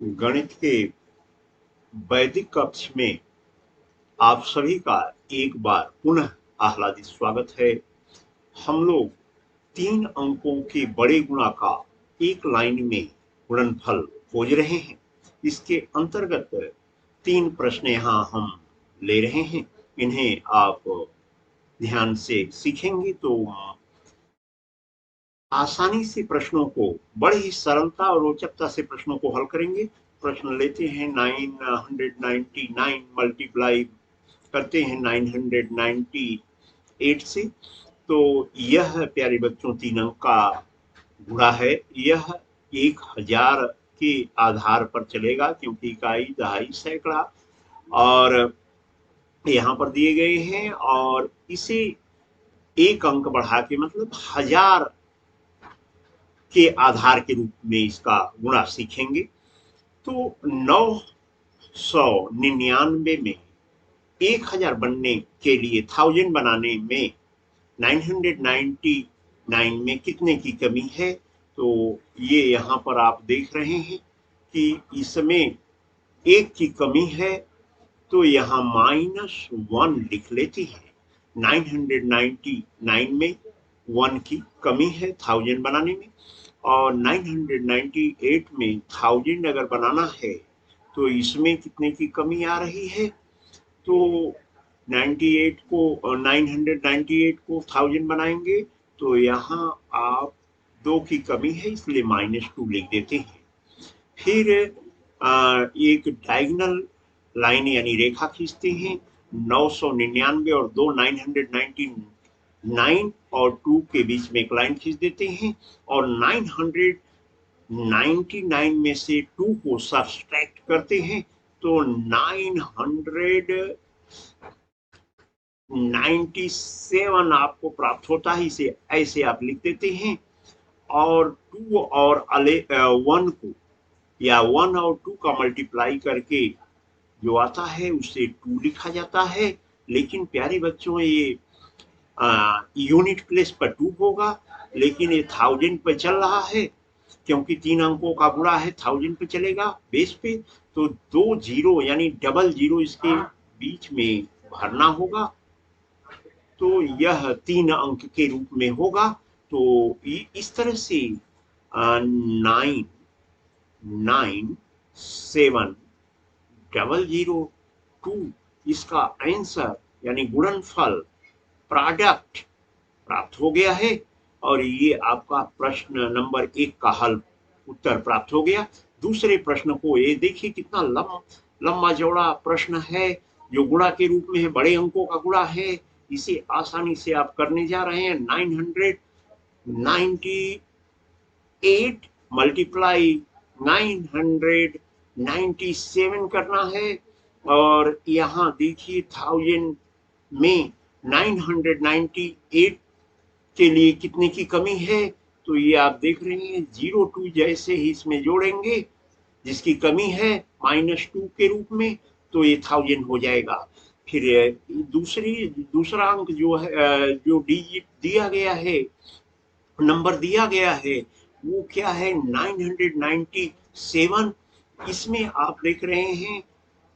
गणित के वैदिक कक्ष में आप सभी का एक बार पुनः आह्लादित स्वागत है। हम लोग 3 अंकों के बड़े गुणा का एक लाइन में गुणनफल खोज रहे हैं। इसके अंतर्गत 3 प्रश्न यहाँ हम ले रहे हैं। इन्हें आप ध्यान से सीखेंगे तो आसानी से प्रश्नों को, बड़ी ही सरलता और रोचकता से प्रश्नों को हल करेंगे। प्रश्न लेते हैं 999 मल्टीप्लाई करते हैं 998 से। तो यह प्यारे बच्चों 3 अंक का गुणा है। यह 1000 के आधार पर चलेगा क्योंकि इकाई, दहाई, सैकड़ा और यहाँ पर दिए गए हैं, और इसे 1 अंक बढ़ा के मतलब 1000 के आधार के रूप में इसका गुणा सीखेंगे। तो 999 में 1000 बनने के लिए, 1000 बनाने में 999 में कितने की कमी है? तो ये यहाँ पर आप देख रहे हैं कि इसमें 1 की कमी है, तो यहाँ -1 लिख लेते हैं। 999 में 1 की कमी है 1000 बनाने में, और 998 में 1000 अगर बनाना है तो इसमें कितने की कमी आ रही है? तो 998 को 1000 बनाएंगे तो यहाँ आप 2 की कमी है, इसलिए -2 लिख देते हैं। फिर एक डायगोनल लाइन यानी रेखा खींचते हैं। 999 और 2 999 और 2 के बीच में एक लाइन खींच देते हैं, और 999 में से 2 को सब्सट्रैक्ट करते हैं तो 997 आपको प्राप्त होता है। इसे ऐसे आप लिख देते हैं, और 2 और 1 को, या 1 और 2 का मल्टीप्लाई करके जो आता है उसे 2 लिखा जाता है। लेकिन प्यारे बच्चों, ये यूनिट प्लेस पर 2 होगा, लेकिन ये 1000 पे चल रहा है क्योंकि 3 अंकों का गुणा है, 1000 पे चलेगा बेस पे। तो 2 जीरो यानी डबल जीरो इसके बीच में भरना होगा, तो यह 3 अंक के रूप में होगा। तो इस तरह से 997 इसका आंसर यानी गुणनफल, प्रोडक्ट प्राप्त हो गया है। और ये आपका प्रश्न नंबर 1 का हल, उत्तर प्राप्त हो गया। दूसरे प्रश्न को ये देखिए, कितना लंबा चौड़ा प्रश्न है जो गुणा के रूप में है, बड़े अंकों का गुणा है। इसे आसानी से आप करने जा रहे हैं। 998 मल्टीप्लाई 997 करना है, और यहाँ देखिए 1000 में 998 के लिए कितने की कमी है? तो ये आप देख रहे हैं 02 जैसे ही इसमें जोड़ेंगे जिसकी कमी है -2 के रूप में, तो ये 1000 हो जाएगा। फिर दूसरा अंक जो है, जो डिजिट दिया गया है, नंबर दिया गया है, वो क्या है? 997। इसमें आप देख रहे हैं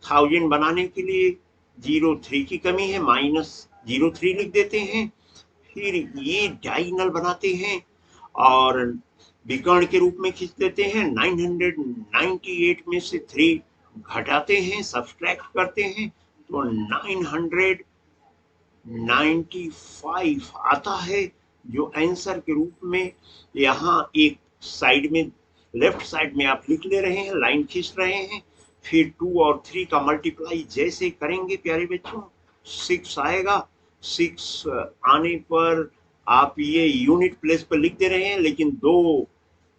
1000 बनाने के लिए 03 की कमी है, -03 लिख देते हैं। फिर ये डायगोनल बनाते हैं और विकर्ण के रूप में खींच देते हैं। 998 में से 3 घटाते हैं, सब्सट्रैक्ट करते हैं, तो 995 आता है, जो आंसर के रूप में यहाँ एक साइड में, लेफ्ट साइड में आप लिख ले रहे हैं, लाइन खींच रहे हैं। फिर 2 और 3 का मल्टीप्लाई जैसे करेंगे प्यारे बच्चों, 6 आएगा। 6 आने पर आप ये यूनिट प्लेस पर लिख दे रहे हैं, लेकिन 2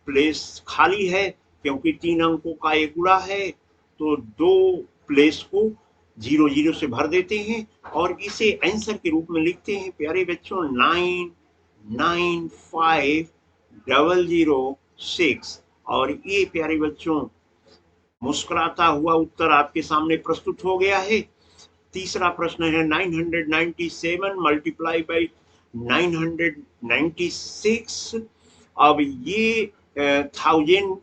प्लेस खाली है क्योंकि 3 अंकों का एक गुणा है, तो 2 प्लेस को 00 से भर देते हैं और इसे आंसर के रूप में लिखते हैं प्यारे बच्चों 995,006। और ये प्यारे बच्चों मुस्कुराता हुआ उत्तर आपके सामने प्रस्तुत हो गया है। तीसरा प्रश्न है 997 मल्टीप्लाई बाई 996। अब ये 1000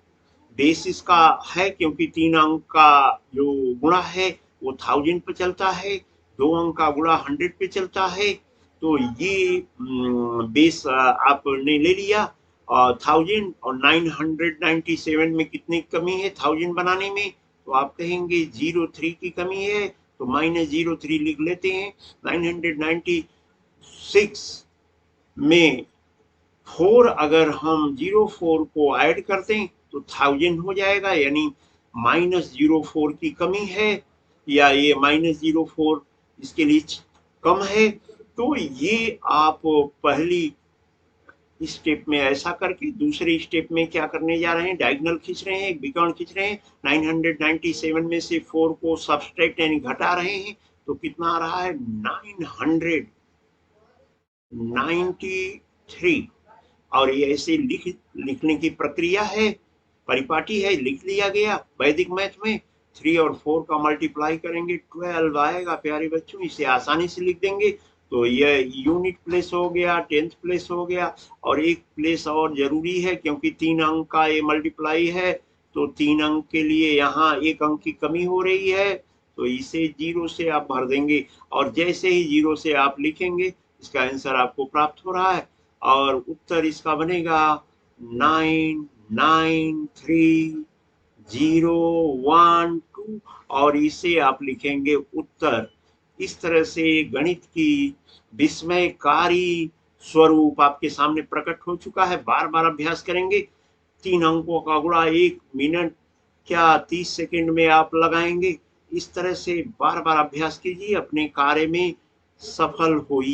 बेस इसका है, क्योंकि 3 अंक का जो गुणा है वो 1000 पे चलता है, 2 अंक का गुणा 100 पे चलता है। तो ये बेस आपने ले लिया 1000, और 997 में कितनी कमी है 1000 बनाने में, तो आप कहेंगे 03 की कमी है, तो -03 लिख लेते हैं। 996 में 4 अगर हम 04 को ऐड कर दें तो 1000 हो जाएगा, यानी -04 की कमी है, या ये -04 इसके लिए कम है। तो ये आप पहली स्टेप में ऐसा करके दूसरे स्टेप में क्या करने जा रहे हैं, डायगोनल खींच रहे हैं, एक विकर्ण खींच रहे हैं, 997 में से 4 को सब्सट्रैक्ट यानी घटा रहे हैं, तो कितना आ रहा है 993। और ये ऐसे लिखने की प्रक्रिया है, परिपाटी है, लिख लिया गया। वैदिक मैथ में 3 और 4 का मल्टीप्लाई करेंगे 12 आएगा प्यारे बच्चों, इसे आसानी से लिख देंगे। तो यह यूनिट प्लेस हो गया, 10th प्लेस हो गया, और एक प्लेस और जरूरी है, क्योंकि 3 अंक का ये मल्टीप्लाई है, तो 3 अंक के लिए यहाँ 1 अंक की कमी हो रही है, तो इसे 0 से आप भर देंगे, और जैसे ही 0 से आप लिखेंगे इसका आंसर आपको प्राप्त हो रहा है, और उत्तर इसका बनेगा 993,012, और इसे आप लिखेंगे उत्तर। इस तरह से गणित की विस्मयकारी स्वरूप आपके सामने प्रकट हो चुका है। बार बार अभ्यास करेंगे, 3 अंकों का गुणा 1 मिनट क्या 30 सेकंड में आप लगाएंगे। इस तरह से बार बार अभ्यास कीजिए, अपने कार्य में सफल होइए।